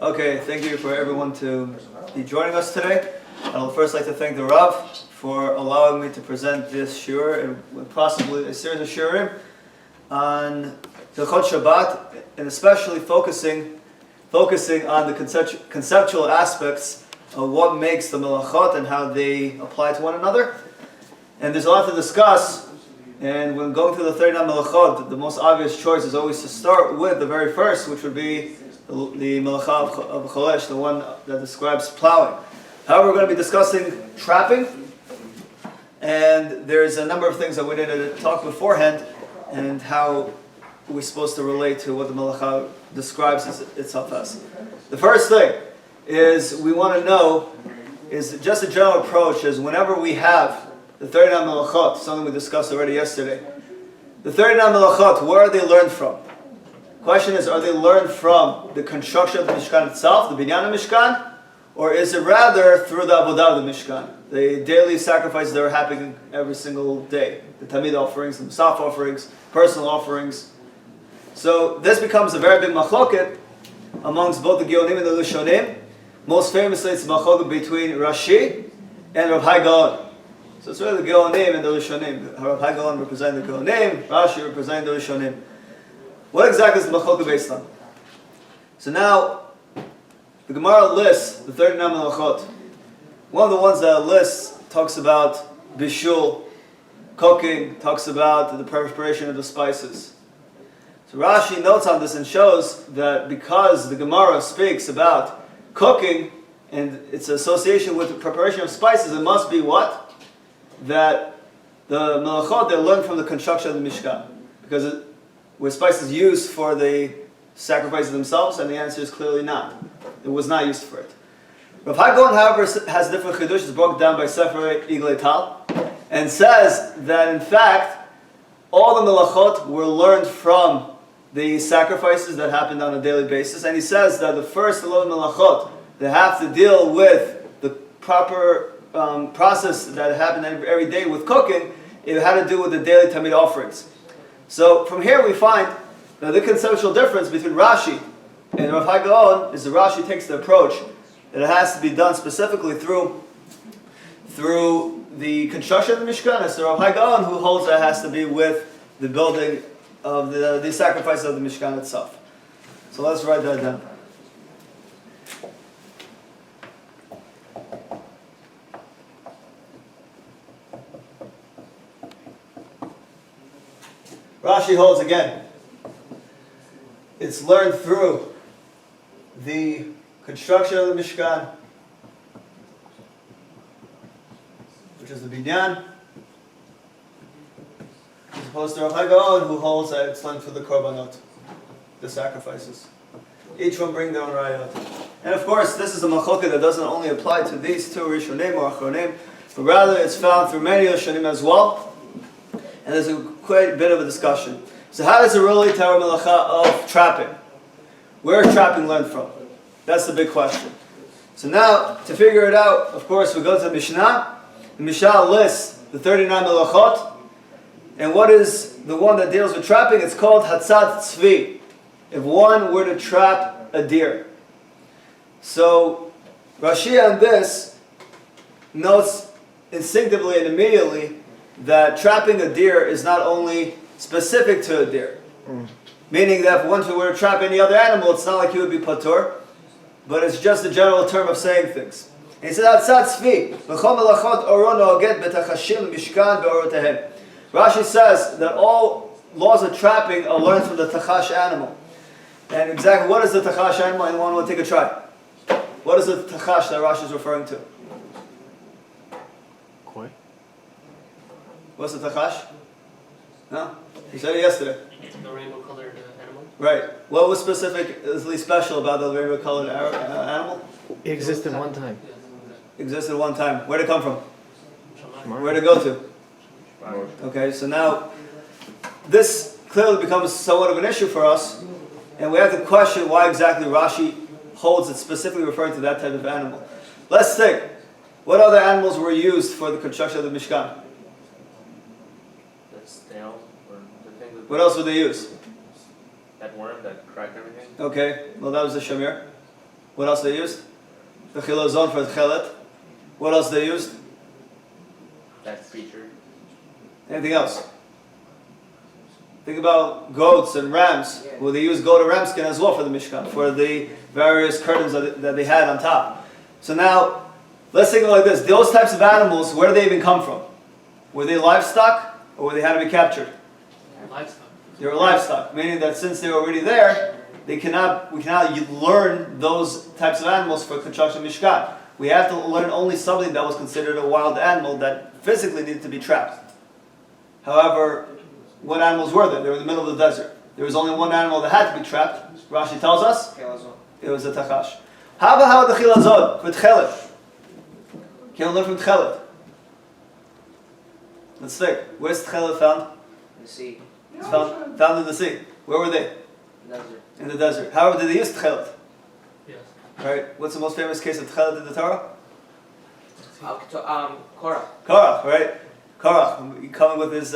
Okay, thank you for everyone to be joining us today. I would first like to thank the Rav for allowing me to present this shiur and possibly a series of shiurim on the Shabbat, and especially focusing on the conceptual aspects of what makes the melachot and how they apply to one another. And there's a lot to discuss, and when going through the 39 melachot, the most obvious choice is always to start with the very first, which would be the melacha of cholesh, the one that describes plowing. However, we're going to be discussing trapping, and there's a number of things that we didn't talk beforehand, and how we're supposed to relate to what the melacha describes itself as. The first thing is we want to know is just a general approach is whenever we have the 39 melachot, something we discussed already yesterday. The 39 melachot, where are they learned from? Question is, are they learned from the construction of the Mishkan itself, the binyan of Mishkan, or is it rather through the avodah of the Mishkan, the daily sacrifices that are happening every single day, the tamid offerings, the musaf offerings, personal offerings? So this becomes a very big machloket amongst both the Geonim and the Rishonim. Most famously, it's a machloket between Rashi and Rav Hai Gaon. So it's really the Geonim and the Rishonim. Rav Hai Gaon representing the Geonim, Rashi representing the Rishonim. What exactly is the machloket based on? So now, the Gemara lists the 39 melachot. One of the ones that lists talks about bishul, cooking, talks about the preparation of the spices. So Rashi notes on this and shows that because the Gemara speaks about cooking and its association with the preparation of spices, it must be what? That the melachot, they learned from the construction of the Mishkan. Because were spices used for the sacrifices themselves? And the answer is clearly not. It was not used for it. Rav Hai Gaon, however, has different chidush. It's broken down by Sefer Iglei Tal, and says that in fact all the melachot were learned from the sacrifices that happened on a daily basis. And he says that the first 11 melachot, they have to deal with the proper process that happened every day with cooking. It had to do with the daily tamid offerings. So from here we find that the conceptual difference between Rashi and Rav Hai Gaon is that Rashi takes the approach that it has to be done specifically through the construction of the Mishkan. It's the Rav Hai Gaon who holds that it has to be with the building of the sacrifice of the Mishkan itself. So let's write that down. Rashi holds again, it's learned through the construction of the Mishkan, which is the binyan, as opposed to Rav Hai Gaon, who holds that it's learned through the korbanot, the sacrifices. Each one bring their own rayot. And of course, this is a machloket that doesn't only apply to these two Rishonim or Achronim, but rather it's found through many Rishonim as well. And there's quite a bit of a discussion. So how does it relate to our melacha of trapping? Where is trapping learned from? That's the big question. So now, to figure it out, of course, we go to the Mishnah. The Mishnah lists the 39 melachot. And what is the one that deals with trapping? It's called Hatzat Tzvi. If one were to trap a deer. So Rashi on this notes instinctively and immediately that trapping a deer is not only specific to a deer. Meaning that if one were to trap any other animal, it's not like he would be patur, but it's just a general term of saying things. And he said, Rashi says that all laws of trapping are learned from the tachash animal. And exactly what is the tachash animal? Anyone want to take a try? What is the tachash that Rashi is referring to? Koi? What's the tachash? No? You said it yesterday. The rainbow colored animal? Right. What was specifically special about the rainbow colored animal? It existed one time. Existed one time. Where did it come from? Shabbat. Where did it go to? Okay, so now this clearly becomes somewhat of an issue for us, and we have to question why exactly Rashi holds it specifically referring to that type of animal. Let's think. What other animals were used for the construction of the Mishkan? The snail, or the thing that... What else would they use? That worm that cracked everything? Okay, well that was the shamir. What else they used? The chilazon for the chelet. What else they used? That feature. Anything else? Think about goats and rams. Well, they used goat and ram skin as well for the Mishkan, for the various curtains that they had on top. So now, let's think of it like this. Those types of animals, where do they even come from? Were they livestock, or were they had to be captured? Livestock. They were livestock, meaning that since they were already there, we cannot learn those types of animals for construction Mishkan. We have to learn only something that was considered a wild animal that physically needed to be trapped. However, what animals were there? They were in the middle of the desert. There was only one animal that had to be trapped. Rashi tells us it was a tachash. How about the chilazon with chelet? Can we learn from chelet? Let's think. Where's chelet found? The sea. It's found in the sea. Where were they? Desert. In the desert. However, did they use chelet? Yes. Right. What's the most famous case of chelet in the Torah? Korah. Korach, right? Korach, coming with his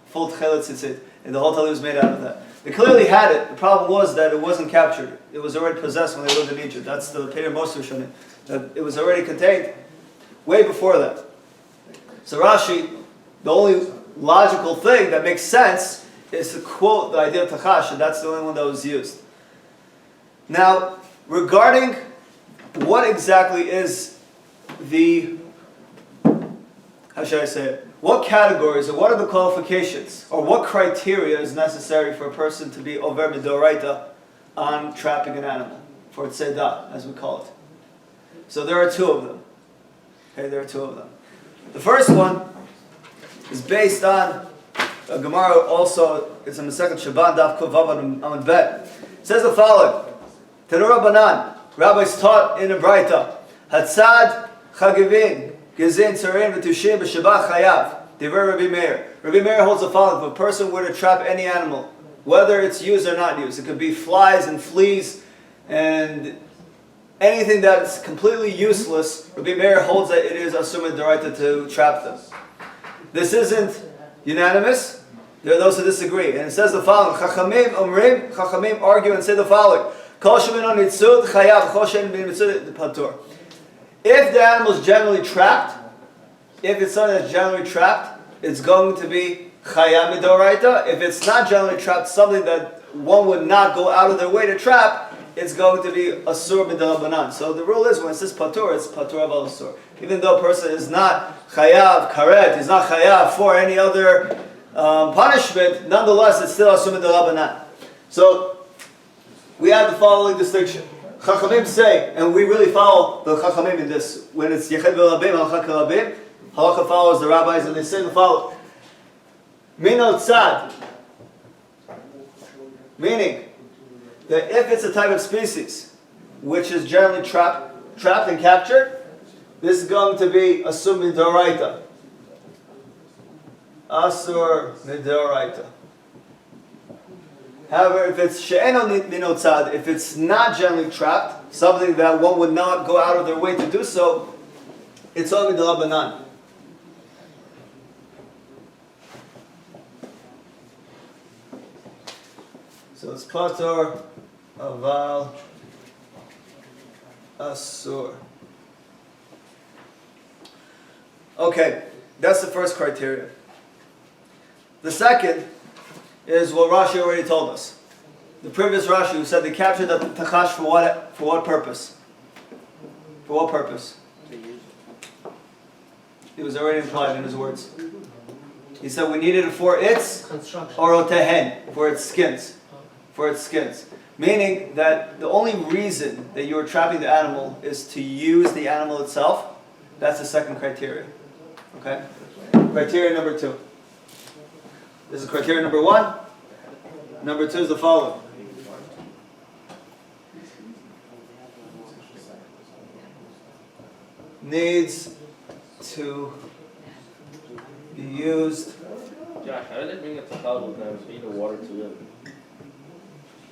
full tchelet tzitzit, and the whole talit was made out of that. They clearly had it. The problem was that it wasn't captured. It was already possessed when they lived in Egypt. That's the Peter Moshe Rishonim. That it was already contained way before that. So Rashi, the only logical thing that makes sense is to quote the idea of tachash, and that's the only one that was used. Now, regarding what exactly is the, how should I say it? What categories or what are the qualifications or what criteria is necessary for a person to be over midoraita on trapping an animal, for tzeidah, as we call it? So there are two of them. Okay, there are two of them. The first one is based on a Gemara also, it's in the second Shabbat, Daf Kuvav Amud Bet. It says the following: Tanu Rabbanan, rabbis taught in a Braita, Hatzad Chagivin, Gezin Tzarin V'Tushim B'Shabbat Chayav. Divrei Rabbi Meir. Rabbi Meir holds the following: if a person were to trap any animal, whether it's used or not used, it could be flies and fleas and anything that's completely useless, Rabbi Meir holds that it is asur mid'oraita to trap them. This isn't unanimous. There are those who disagree. And it says the following: Chachamim argue and say the following: Kol she'mino nitzud chayav, kol she'en nitzud patur. If the animal is generally trapped, if it's something that's generally trapped, it's going to be chayav mid'oraita. If it's not generally trapped, something that one would not go out of their way to trap, it's going to be asur mid'rabanan. So the rule is when it says patur, it's patur aval asur. Even though a person is not chayav karet, he's not chayav for any other punishment, nonetheless it's still asur mid'rabanan. So we have the following distinction. Chachamim say, and we really follow the Chachamim in this, when it's Yeched v'Rabim, Halacha Karabim, Halacha follows the rabbis, and they say the following: Min al tzad, meaning that if it's a type of species which is generally trapped and captured, this is going to be asur mid'oraita. Asur mid'oraita. However, if it's she'eno mino tzad, if it's not generally trapped, something that one would not go out of their way to do so, it's only mid'rabanan. So it's patur aval asur. Okay, that's the first criteria. The second is what Rashi already told us. The previous Rashi who said they captured the tachash for what purpose? For what purpose? It was already implied in his words. He said we needed it for its Construction. orotehen, for its skins. For its skins. Meaning that the only reason that you're trapping the animal is to use the animal itself. That's the second criteria. Okay? Criteria number 2. This is criteria number 1. Number 2 is the following. Needs to be used. Josh, how did they bring the tachal with them if you need the water to live?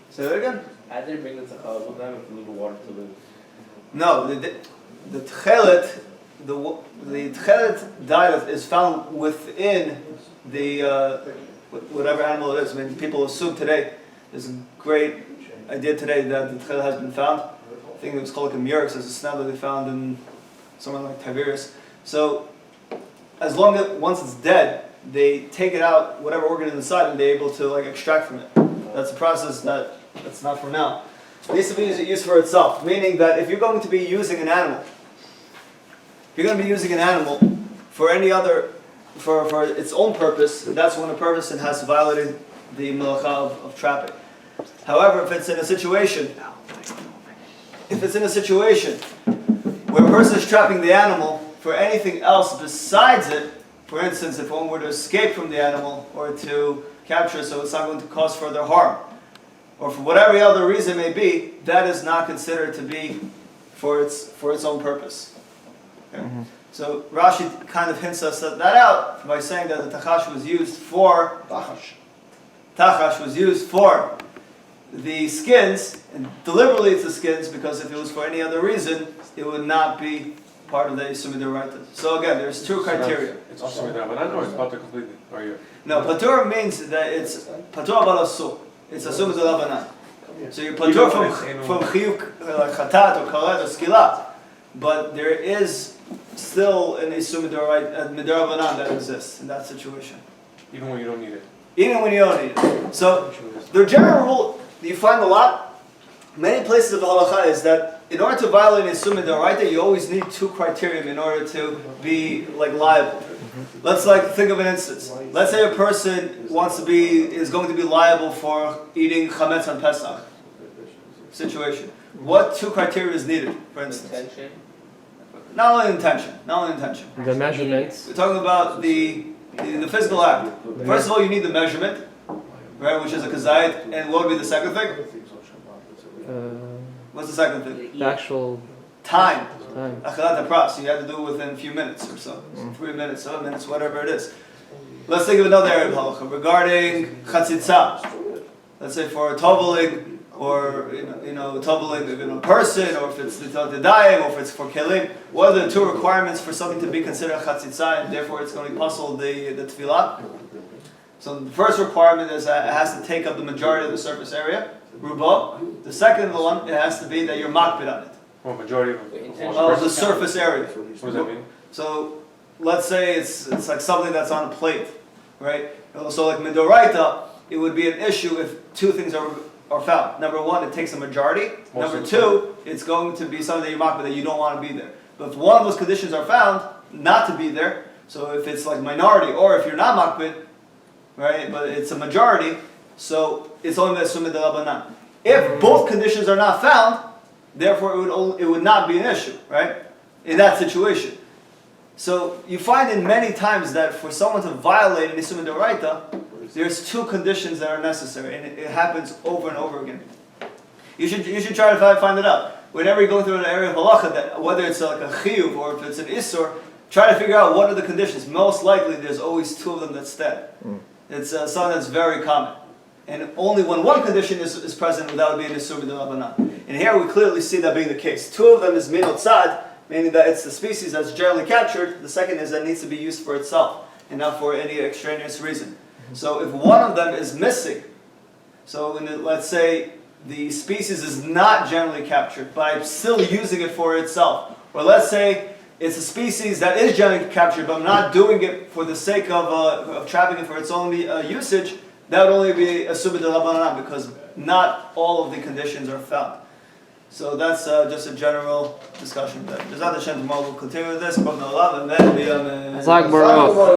Say that again? How did they bring the tachal with them if you need the water to live? No, the tchelet, the tchelet diet is found within the whatever animal it is. I mean, people assume today, there's a great idea today that the tchelet has been found think it was called like a murex, as a snail that they found in somewhere like Tiberias. So as long as once it's dead, they take it out, whatever organ is inside, and they're able to like extract from it. That's a process that's not for now. It needs to be used for itself, meaning that if you're going to be using an animal, for any other, for its own purpose, that's when a person has violated the melacha of trapping. However, if it's in a situation where a person is trapping the animal for anything else besides it, for instance, if one were to escape from the animal or to capture it so it's not going to cause further harm, or for whatever other reason may be, that is not considered to be for its own purpose. Okay? Mm-hmm. So Rashi kind of hints us that out by saying that the tachash was used for the skins, and deliberately it's the skins, because if it was for any other reason, it would not be part of the Yisur Midoraita. So again, there's two criteria. It's also Midoraita, or it's Patur completely? Or you? No, Patur means that it's Patur Abal Asur. It's Asur Midorabanan. So you're Patur from Chiyuk, Chatat, or Karet, or Skilat. But there is still an Yisur Midorabanan that exists in that situation. Even when you don't need it? Even when you don't need it. So the general rule that you find a lot, many places of the halacha, is that in order to violate an Yisur Midoraita, you always need two criteria in order to be like liable. Let's think of an instance. Let's say a person is going to be liable for eating chametz on Pesach. Situation. What two criteria is needed, for instance? Intention. Not only intention. The measurements. We're talking about the physical act. First of all, you need the measurement, right, which is a kazayit. And what would be the second thing? What's the second thing? The actual Time. time. Achalat hapras. You have to do it within a few minutes or so. 3 minutes, 7 minutes, whatever it is. Let's think of another area of halacha regarding chatzitza. Let's say for toveling, or toveling a person, or if it's the dayim, or if it's for kelim. What are the two requirements for something to be considered chatzitza, and therefore it's going to be puzzle the tefillah? So the first requirement is that it has to take up the majority of the surface area, ruba. The second one, it has to be that you're makbid on it. Well, majority of The surface area. What does that mean? So let's say it's like something that's on a plate, right? So like midoraita, it would be an issue if two things are found. Number one, it takes a majority. Number two, it's going to be something that you're makbid that you don't want to be there. But if one of those conditions are found not to be there, so if it's like minority, or if you're not makbid, right, but it's a majority, so it's only Yisur Midorabanan. If both conditions are not found, therefore it would not be an issue, right, in that situation. So you find in many times that for someone to violate an Yisur Midoraita, there's two conditions that are necessary, and it happens over and over again. You should try to find it out. Whenever you're going through an area of halacha, that whether it's like a chiyuv or if it's an isur, try to figure out what are the conditions. Most likely, there's always two of them that stand. It's something that's very common. And only when one condition is present, that would be an Yisur Midorabanan. And here we clearly see that being the case. Two of them is minot tzad, meaning that it's the species that's generally captured. The second is that it needs to be used for itself, and not for any extraneous reason. So if one of them is missing, so let's say the species is not generally captured, but I'm still using it for itself. Or let's say it's a species that is generally captured, but I'm not doing it for the sake of trapping it for its own usage, that would only be a Yisur Midorabanan, because not all of the conditions are found. So that's just a general discussion. Tomorrow we'll continue with this, and then